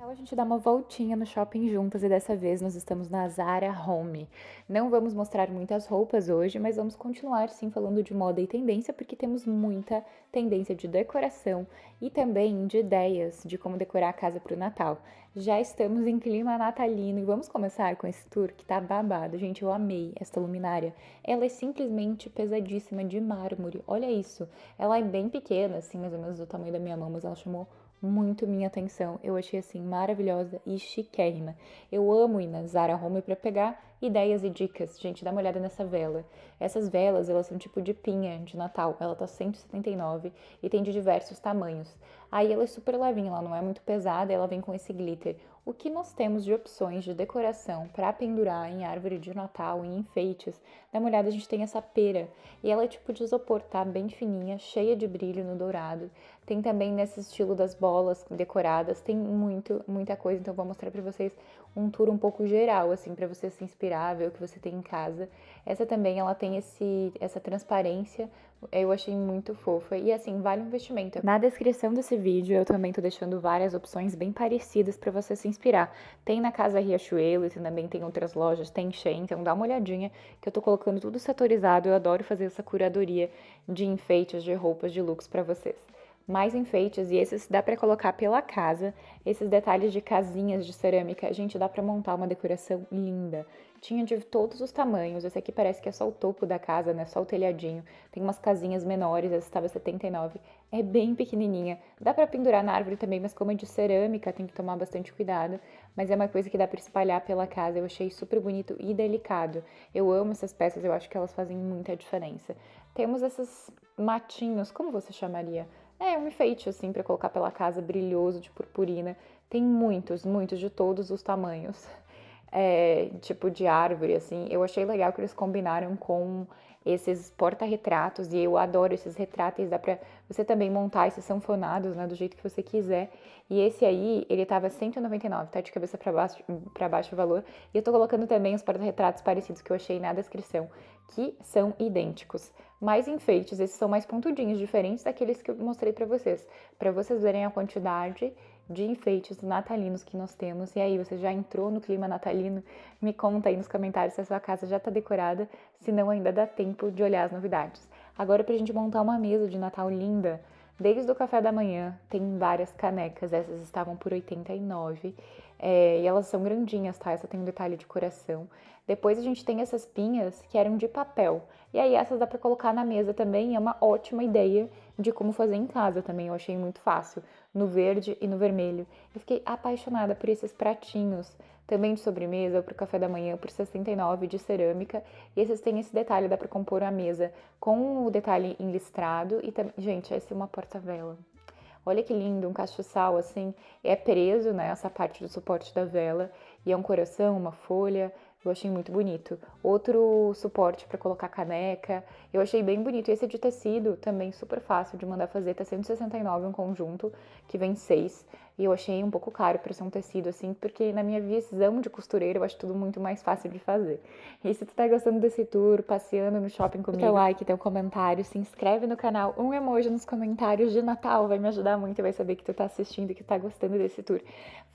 A gente dá uma voltinha no shopping juntas e dessa vez nós estamos na Zara Home. Não vamos mostrar muitas roupas hoje, mas vamos continuar sim falando de moda e tendência, porque temos muita tendência de decoração e também de ideias de como decorar a casa para o Natal. Já estamos em clima natalino e vamos começar com esse tour que tá babado. Gente, eu amei esta luminária. Ela é simplesmente pesadíssima de mármore. Olha isso. Ela é bem pequena, assim, mais ou menos do tamanho da minha mão, mas ela chamou muito minha atenção. Eu achei assim maravilhosa e chiquérrima. Eu amo ir na Zara Home para pegar ideias e dicas. Gente, dá uma olhada nessa vela. Essas velas, elas são tipo de pinha de Natal. Ela tá 179 e tem de diversos tamanhos. Aí ela é super levinha, ela não é muito pesada, ela vem com esse glitter. O que nós temos de opções de decoração para pendurar em árvore de Natal, em enfeites? Dá uma olhada, a gente tem essa pera. E ela é tipo de isopor, tá? Bem fininha, cheia de brilho no dourado. Tem também nesse estilo das bolas decoradas, tem muita coisa, então vou mostrar para vocês um tour um pouco geral, assim, para você se inspirar, ver o que você tem em casa. Essa também, ela tem essa transparência, eu achei muito fofa e assim, vale um investimento. Na descrição desse vídeo eu também tô deixando várias opções bem parecidas para você se inspirar. Tem na Casa Riachuelo e também tem outras lojas, tem Shein, então dá uma olhadinha que eu tô colocando tudo setorizado, eu adoro fazer essa curadoria de enfeites, de roupas, de looks para vocês. Mais enfeites, e esses dá para colocar pela casa, esses detalhes de casinhas de cerâmica, gente, dá para montar uma decoração linda. Tinha de todos os tamanhos, esse aqui parece que é só o topo da casa, né, só o telhadinho. Tem umas casinhas menores, essa estava 79, é bem pequenininha. Dá para pendurar na árvore também, mas como é de cerâmica, tem que tomar bastante cuidado. Mas é uma coisa que dá para espalhar pela casa, eu achei super bonito e delicado. Eu amo essas peças, eu acho que elas fazem muita diferença. Temos esses matinhos, como você chamaria? É um enfeite, assim, para colocar pela casa, brilhoso, de purpurina. Tem muitos de todos os tamanhos. Tipo de árvore, assim. Eu achei legal que eles combinaram com esses porta-retratos, e eu adoro esses retratos. Dá pra você também montar esses sanfonados, né, do jeito que você quiser. E esse aí, ele tava 199, tá de cabeça para baixo o valor. E eu tô colocando também os porta-retratos parecidos que eu achei na descrição, que são idênticos. Mais enfeites, esses são mais pontudinhos, diferentes daqueles que eu mostrei para vocês verem a quantidade de enfeites natalinos que nós temos. E aí, você já entrou no clima natalino? Me conta aí nos comentários se a sua casa já está decorada, se não ainda dá tempo de olhar as novidades. Agora, pra gente montar uma mesa de Natal linda, desde o café da manhã tem várias canecas, essas estavam por 89, e elas são grandinhas, tá? Essa tem um detalhe de coração. Depois a gente tem essas pinhas que eram de papel, e aí essas dá pra colocar na mesa também, é uma ótima ideia de como fazer em casa também, eu achei muito fácil, no verde e no vermelho. Eu fiquei apaixonada por esses pratinhos, também de sobremesa, para o café da manhã, por 69 de cerâmica, e esses têm esse detalhe, dá para compor a mesa com o detalhe em listrado, e também, gente, essa é uma porta-vela. Olha que lindo, um castiçal assim, é preso, né, essa parte do suporte da vela, e é um coração, uma folha, eu achei muito bonito. Outro suporte para colocar caneca, eu achei bem bonito. Esse é de tecido, também super fácil de mandar fazer, tá 169 um conjunto, que vem 6. E eu achei um pouco caro para ser um tecido assim, porque na minha visão de costureira eu acho tudo muito mais fácil de fazer. E se tu tá gostando desse tour, passeando no shopping comigo, teu like, teu comentário, se inscreve no canal, um emoji nos comentários de Natal, vai me ajudar muito e vai saber que tu tá assistindo e que tá gostando desse tour.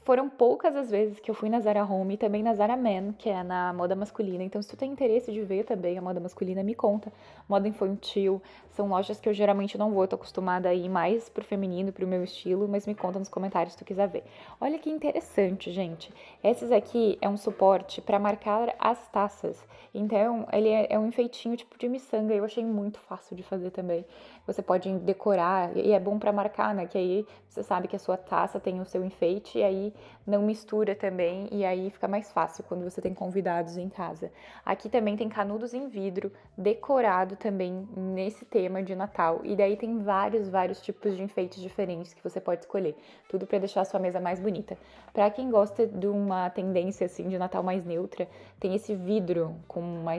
Foram poucas as vezes que eu fui na Zara Home e também na Zara Men, que é na moda masculina. Então, se tu tem interesse de ver também a moda masculina, me conta. Moda infantil, são lojas que eu geralmente não vou, tô acostumada a ir mais pro feminino, pro meu estilo, mas me conta nos comentários se tu quiser ver. Olha que interessante, gente. Esses aqui é um suporte para marcar as taças. Então, ele é um enfeitinho tipo de miçanga, eu achei muito fácil de fazer também. Você pode decorar, e é bom para marcar, né? Que aí você sabe que a sua taça tem o seu enfeite, e aí não mistura também, e aí fica mais fácil quando você tem convidados em casa. Aqui também tem canudos em vidro, decorado também nesse tema de Natal, e daí tem vários tipos de enfeites diferentes que você pode escolher, tudo para deixar a sua mesa mais bonita. Para quem gosta de uma tendência assim de Natal mais neutra, tem esse vidro com uma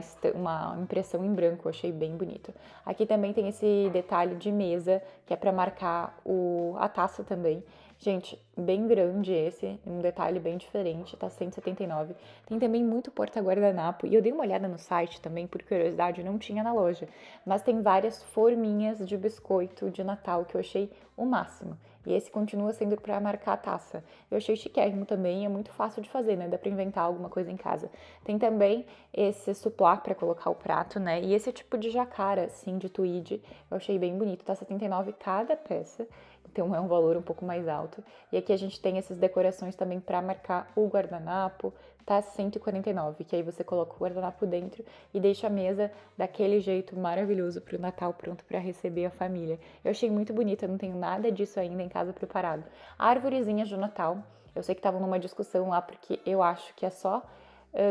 impressão em branco, eu achei bem bonito. Aqui também tem esse detalhe de mesa, que é para marcar a taça também. Gente, bem grande esse, um detalhe bem diferente, tá 179. Tem também muito porta-guardanapo, e eu dei uma olhada no site também, por curiosidade, não tinha na loja, mas tem várias forminhas de biscoito de Natal que eu achei o máximo. E esse continua sendo para marcar a taça. Eu achei chiquérrimo também, é muito fácil de fazer, né? Dá pra inventar alguma coisa em casa. Tem também esse suplá para colocar o prato, né? E esse tipo de jacara, assim, de tweed, eu achei bem bonito. Tá 79 cada peça, então é um valor um pouco mais alto. E aqui a gente tem essas decorações também para marcar o guardanapo, tá 149, que aí você coloca o guardanapo dentro e deixa a mesa daquele jeito maravilhoso pro Natal, pronto para receber a família. Eu achei muito bonita, não tenho nada disso ainda em casa preparado. Arvorezinhas de Natal, eu sei que estavam numa discussão lá, porque eu acho que é só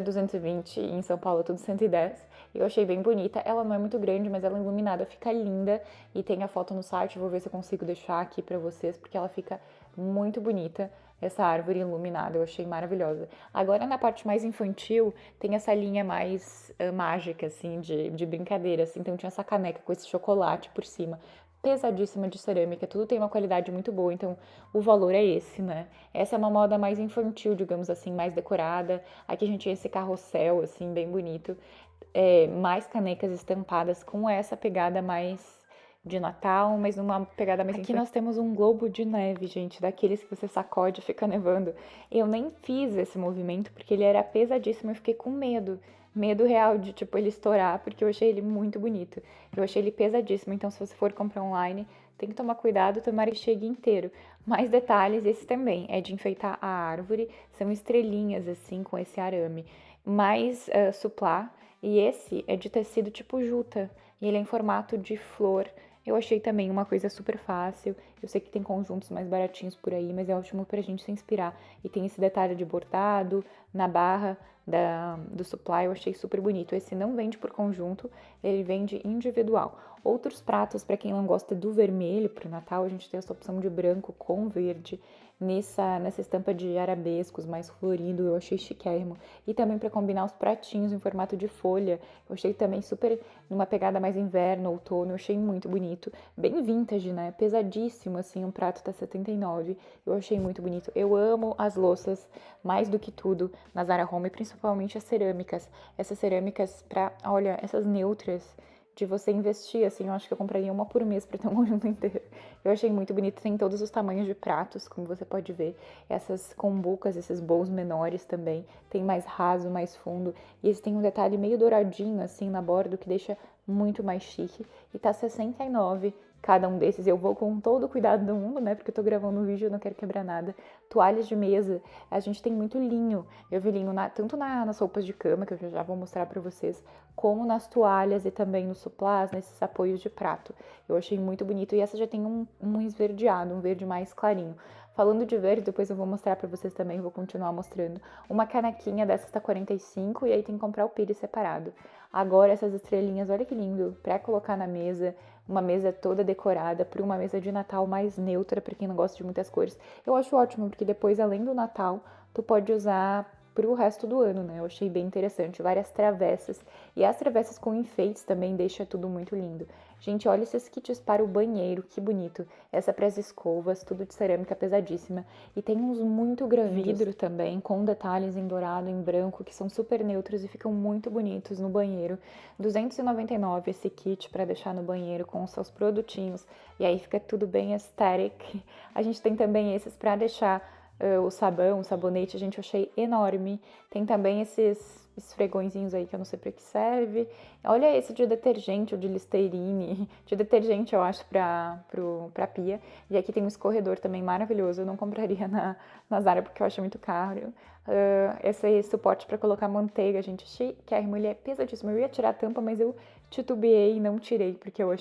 220 e em São Paulo é tudo 110. Eu achei bem bonita. Ela não é muito grande, mas ela é iluminada, fica linda. E tem a foto no site, vou ver se eu consigo deixar aqui pra vocês, porque ela fica muito bonita. Essa árvore iluminada, eu achei maravilhosa. Agora, na parte mais infantil, tem essa linha mais mágica, assim, de brincadeira, assim. Então, tinha essa caneca com esse chocolate por cima, pesadíssima de cerâmica, tudo tem uma qualidade muito boa, então o valor é esse, né? Essa é uma moda mais infantil, digamos assim, mais decorada. Aqui a gente tem esse carrossel, assim, bem bonito. Mais canecas estampadas com essa pegada mais de Natal, mas numa pegada mais... Aqui nós temos um globo de neve, gente, daqueles que você sacode e fica nevando. Eu nem fiz esse movimento porque ele era pesadíssimo, eu fiquei com medo. Medo real de, tipo, ele estourar, porque eu achei ele muito bonito. Eu achei ele pesadíssimo, então se você for comprar online, tem que tomar cuidado, tomara que chegue inteiro. Mais detalhes, esse também é de enfeitar a árvore, são estrelinhas, assim, com esse arame. Mais suplá, e esse é de tecido tipo juta, e ele é em formato de flor. Eu achei também uma coisa super fácil. Eu sei que tem conjuntos mais baratinhos por aí, mas é ótimo pra gente se inspirar. E tem esse detalhe de bordado na barra do supply, eu achei super bonito. Esse não vende por conjunto, ele vende individual. Outros pratos, para quem não gosta do vermelho pro Natal, a gente tem essa opção de branco com verde. Nessa estampa de arabescos mais florido, eu achei chiquérrimo. E também para combinar os pratinhos em formato de folha, eu achei também super numa pegada mais inverno, outono, eu achei muito bonito. Bem vintage, né? Pesadíssimo, assim, um prato tá 79, eu achei muito bonito. Eu amo as louças, mais do que tudo, na Zara Home, principalmente as cerâmicas. Essas cerâmicas pra, olha, essas neutras, de você investir, assim, eu acho que eu compraria uma por mês pra ter um conjunto inteiro. Eu achei muito bonito, tem todos os tamanhos de pratos, como você pode ver. Essas combucas, esses bowls menores também, tem mais raso, mais fundo. E esse tem um detalhe meio douradinho, assim, na borda, que deixa muito mais chique. E tá 69 cada um desses. Eu vou com todo o cuidado do mundo, né, porque eu tô gravando um vídeo e eu não quero quebrar nada. Toalhas de mesa, a gente tem muito linho. Eu vi linho tanto nas roupas de cama, que eu já vou mostrar pra vocês, como nas toalhas e também nos suplás, nesses apoios de prato. Eu achei muito bonito. E essa já tem um esverdeado, um verde mais clarinho. Falando de verde, depois eu vou mostrar pra vocês também, vou continuar mostrando. Uma canequinha dessas tá 45 e aí tem que comprar o pires separado. Agora essas estrelinhas, olha que lindo, pra colocar na mesa, uma mesa toda decorada, para uma mesa de Natal mais neutra, para quem não gosta de muitas cores. Eu acho ótimo, porque depois, além do Natal, tu pode usar pro resto do ano, né? Eu achei bem interessante, várias travessas. E as travessas com enfeites também deixa tudo muito lindo. Gente, olha esses kits para o banheiro, que bonito. Essa para as escovas, tudo de cerâmica pesadíssima. E tem uns muito grandes. Vidro também, com detalhes em dourado, em branco, que são super neutros e ficam muito bonitos no banheiro. 299 esse kit para deixar no banheiro com os seus produtinhos. E aí fica tudo bem aesthetic. A gente tem também esses para deixar o sabão, o sabonete, a gente achei enorme. Tem também esses esfregõezinhos aí que eu não sei para que serve. Olha esse de detergente ou de Listerine. De detergente, eu acho, pra pia. E aqui tem um escorredor também maravilhoso. Eu não compraria na Zara porque eu acho muito caro. Esse suporte para colocar manteiga, gente, chiquérrimo. Ele é pesadíssimo. Eu ia tirar a tampa, mas eu titubeei e não tirei porque eu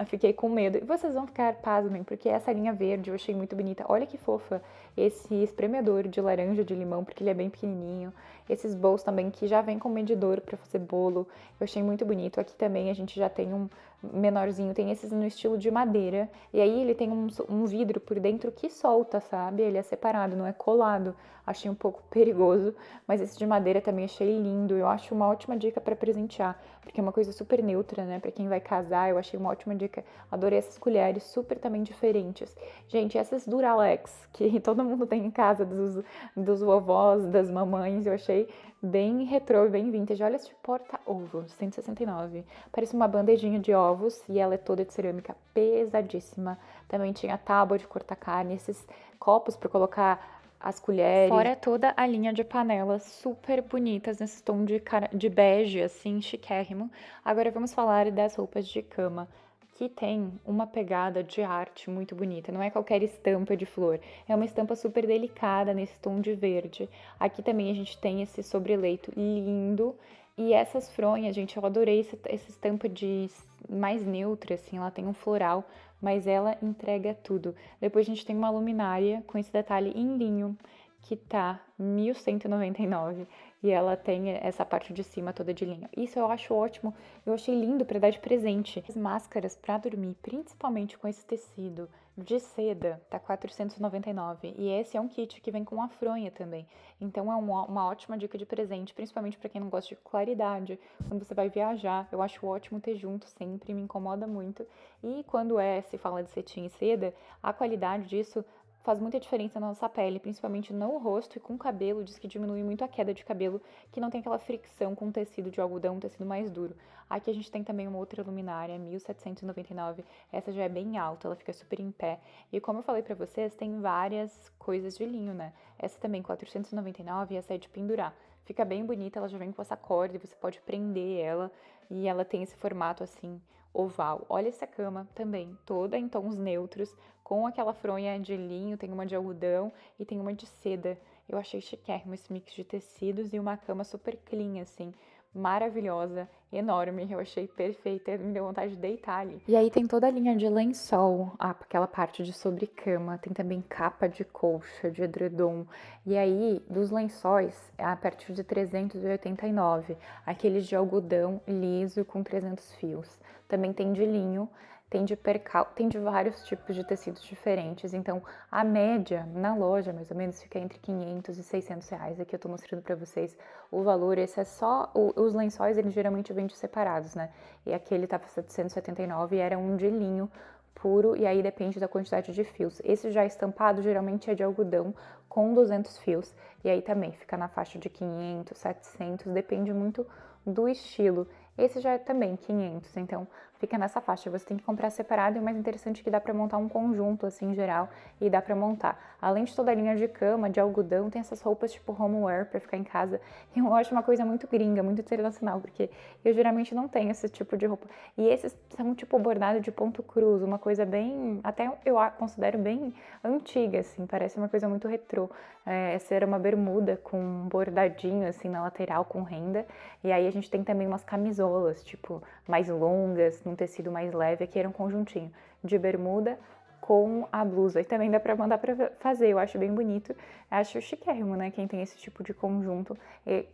fiquei com medo. E vocês vão ficar pasmem, porque essa linha verde eu achei muito bonita. Olha que fofa. esse espremedor de laranja, de limão, porque ele é bem pequenininho. Esses bowls também que já vem com medidor para fazer bolo, eu achei muito bonito. Aqui também a gente já tem um menorzinho, tem esses no estilo de madeira, e aí ele tem um vidro por dentro que solta, sabe? Ele é separado, não é colado. Achei um pouco perigoso, mas esse de madeira também achei lindo. Eu acho uma ótima dica para presentear, porque é uma coisa super neutra, né? Para quem vai casar, eu achei uma ótima dica. Adorei essas colheres, super também diferentes. Gente, essas Duralex, que todo mundo tem em casa, dos vovós, das mamães, eu achei bem retrô, bem vintage. Olha esse porta-ovos, 169. Parece uma bandejinha de ovos e ela é toda de cerâmica, pesadíssima. Também tinha tábua de cortar carne, esses copos para colocar as colheres. Fora toda a linha de panelas super bonitas nesse tom de bege, assim, chiquérrimo. Agora vamos falar das roupas de cama, que tem uma pegada de arte muito bonita. Não é qualquer estampa de flor, é uma estampa super delicada nesse tom de verde. Aqui também a gente tem esse sobreleito lindo. E essas fronhas, gente, eu adorei essa estampa de mais neutra, assim, ela tem um floral, mas ela entrega tudo. Depois a gente tem uma luminária com esse detalhe em linho, que tá 1.199 e ela tem essa parte de cima toda de linho. Isso eu acho ótimo, eu achei lindo para dar de presente. As máscaras para dormir, principalmente com esse tecido de seda, tá 499 e esse é um kit que vem com a fronha também. Então é uma ótima dica de presente, principalmente para quem não gosta de claridade. Quando você vai viajar, eu acho ótimo ter junto sempre, me incomoda muito. E quando se fala de cetim e seda, a qualidade disso faz muita diferença na nossa pele, principalmente no rosto e com o cabelo. Diz que diminui muito a queda de cabelo, que não tem aquela fricção com tecido de algodão, um tecido mais duro. Aqui a gente tem também uma outra luminária, 1.799. Essa já é bem alta, ela fica super em pé. E como eu falei pra vocês, tem várias coisas de linho, né? Essa também 499 e essa é de pendurar. Fica bem bonita, ela já vem com essa corda, você pode prender ela e ela tem esse formato assim oval. Olha essa cama também, toda em tons neutros, com aquela fronha de linho, tem uma de algodão e tem uma de seda. Eu achei chiquérrimo esse mix de tecidos e uma cama super clean, assim, maravilhosa, enorme. Eu achei perfeita, me deu vontade de deitar ali. E aí tem toda a linha de lençol, aquela parte de sobrecama, tem também capa de colcha, de edredom. E aí, dos lençóis, é a partir de 389, aqueles de algodão liso com 300 fios. Também tem de linho, tem de percal, tem de vários tipos de tecidos diferentes. Então, a média na loja, mais ou menos, fica entre 500 e 600 reais. Aqui eu tô mostrando pra vocês o valor. Esse é só, os lençóis, eles geralmente vendem separados, né? E aqui ele tá por 779 e era um de linho puro, e aí depende da quantidade de fios. Esse já estampado geralmente é de algodão com 200 fios, e aí também fica na faixa de 500, 700, depende muito do estilo. Esse já é também 500, então fica nessa faixa. Você tem que comprar separado, e o mais interessante é que dá para montar um conjunto assim em geral, e dá para montar. Além de toda a linha de cama, de algodão, tem essas roupas tipo homeware para ficar em casa. E eu acho uma coisa muito gringa, muito internacional, porque eu geralmente não tenho esse tipo de roupa. E esses são tipo bordado de ponto cruz, uma coisa bem, até eu considero bem antiga, assim, parece uma coisa muito retrô. Essa era uma bermuda com um bordadinho assim na lateral com renda. E aí a gente tem também umas camisolas, tipo, mais longas, num tecido mais leve. Aqui era um conjuntinho de bermuda com a blusa. E também dá pra mandar pra fazer, eu acho bem bonito. Acho chiquérrimo, né? Quem tem esse tipo de conjunto,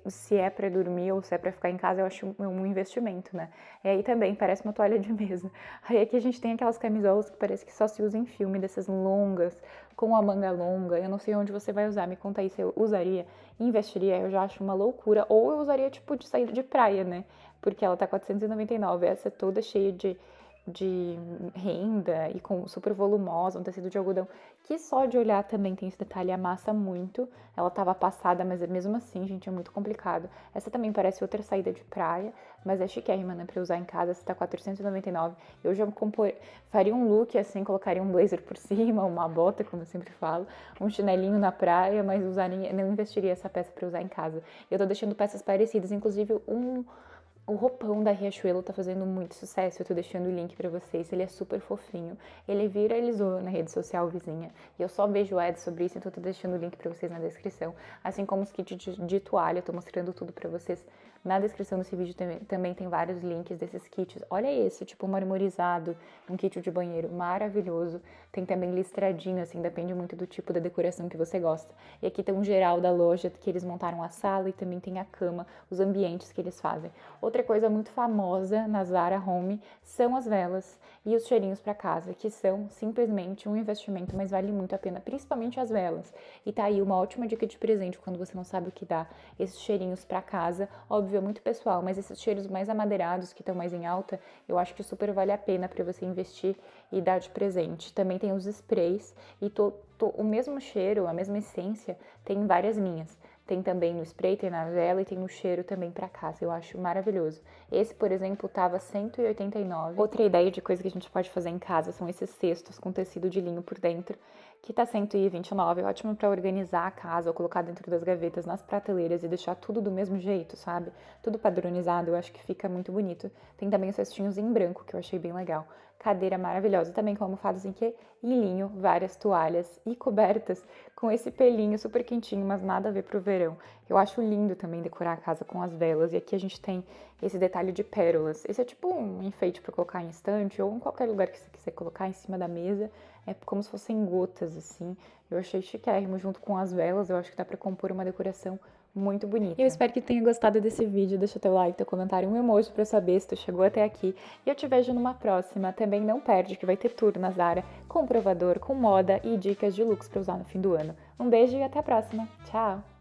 se é pra dormir ou se é pra ficar em casa, eu acho um investimento, né? E aí também parece uma toalha de mesa. Aí aqui a gente tem aquelas camisolas que parece que só se usa em filme, dessas longas, com a manga longa. Eu não sei onde você vai usar, me conta aí se eu usaria, investiria, eu já acho uma loucura. Ou eu usaria tipo de saída de praia, né? Porque ela tá 499, essa é toda cheia de renda e com super volumosa, um tecido de algodão, que só de olhar também tem esse detalhe, amassa muito. Ela tava passada, mas mesmo assim, gente, é muito complicado. Essa também parece outra saída de praia, mas é chiquérrima, né, pra usar em casa. Essa tá 499. Eu já faria um look assim, colocaria um blazer por cima, uma bota, como eu sempre falo, um chinelinho na praia, mas não investiria essa peça pra usar em casa. Eu tô deixando peças parecidas, inclusive O roupão da Riachuelo tá fazendo muito sucesso, eu tô deixando o link pra vocês, ele é super fofinho. Ele viralizou na rede social vizinha, e eu só vejo ads sobre isso, então eu tô deixando o link pra vocês na descrição. Assim como os kits de toalha, eu tô mostrando tudo pra vocês na descrição desse vídeo. Também tem vários links desses kits. Olha esse, tipo marmorizado, um kit de banheiro maravilhoso. Tem também listradinho, assim, depende muito do tipo da decoração que você gosta. E aqui tem um geral da loja, que eles montaram a sala e também tem a cama, os ambientes que eles fazem. Outra coisa muito famosa na Zara Home são as velas e os cheirinhos para casa, que são simplesmente um investimento, mas vale muito a pena, principalmente as velas. E tá aí uma ótima dica de presente quando você não sabe o que dá. Esses cheirinhos para casa, óbvio, é muito pessoal, mas esses cheiros mais amadeirados, que estão mais em alta, eu acho que super vale a pena para você investir e dar de presente. Também tem os sprays e o mesmo cheiro, a mesma essência, tem em várias linhas. Tem também no spray, tem na vela e tem no cheiro também para casa. Eu acho maravilhoso. Esse, por exemplo, tava 189. Outra ideia de coisa que a gente pode fazer em casa são esses cestos com tecido de linho por dentro, que tá 129. Ótimo para organizar a casa ou colocar dentro das gavetas, nas prateleiras e deixar tudo do mesmo jeito, sabe? Tudo padronizado, eu acho que fica muito bonito. Tem também os cestinhos em branco, que eu achei bem legal. Cadeira maravilhosa, também com almofadas em linho, várias toalhas e cobertas com esse pelinho super quentinho, mas nada a ver pro verão. Eu acho lindo também decorar a casa com as velas, e aqui a gente tem esse detalhe de pérolas. Esse é tipo um enfeite para colocar em estante ou em qualquer lugar que você quiser colocar em cima da mesa. É como se fossem gotas, assim. Eu achei chiquérrimo junto com as velas, eu acho que dá pra compor uma decoração muito bonita. Eu espero que tenha gostado desse vídeo, deixa teu like, teu comentário, um emoji pra eu saber se tu chegou até aqui. E eu te vejo numa próxima. Também não perde que vai ter tour na Zara, com provador, com moda e dicas de looks pra usar no fim do ano. Um beijo e até a próxima. Tchau!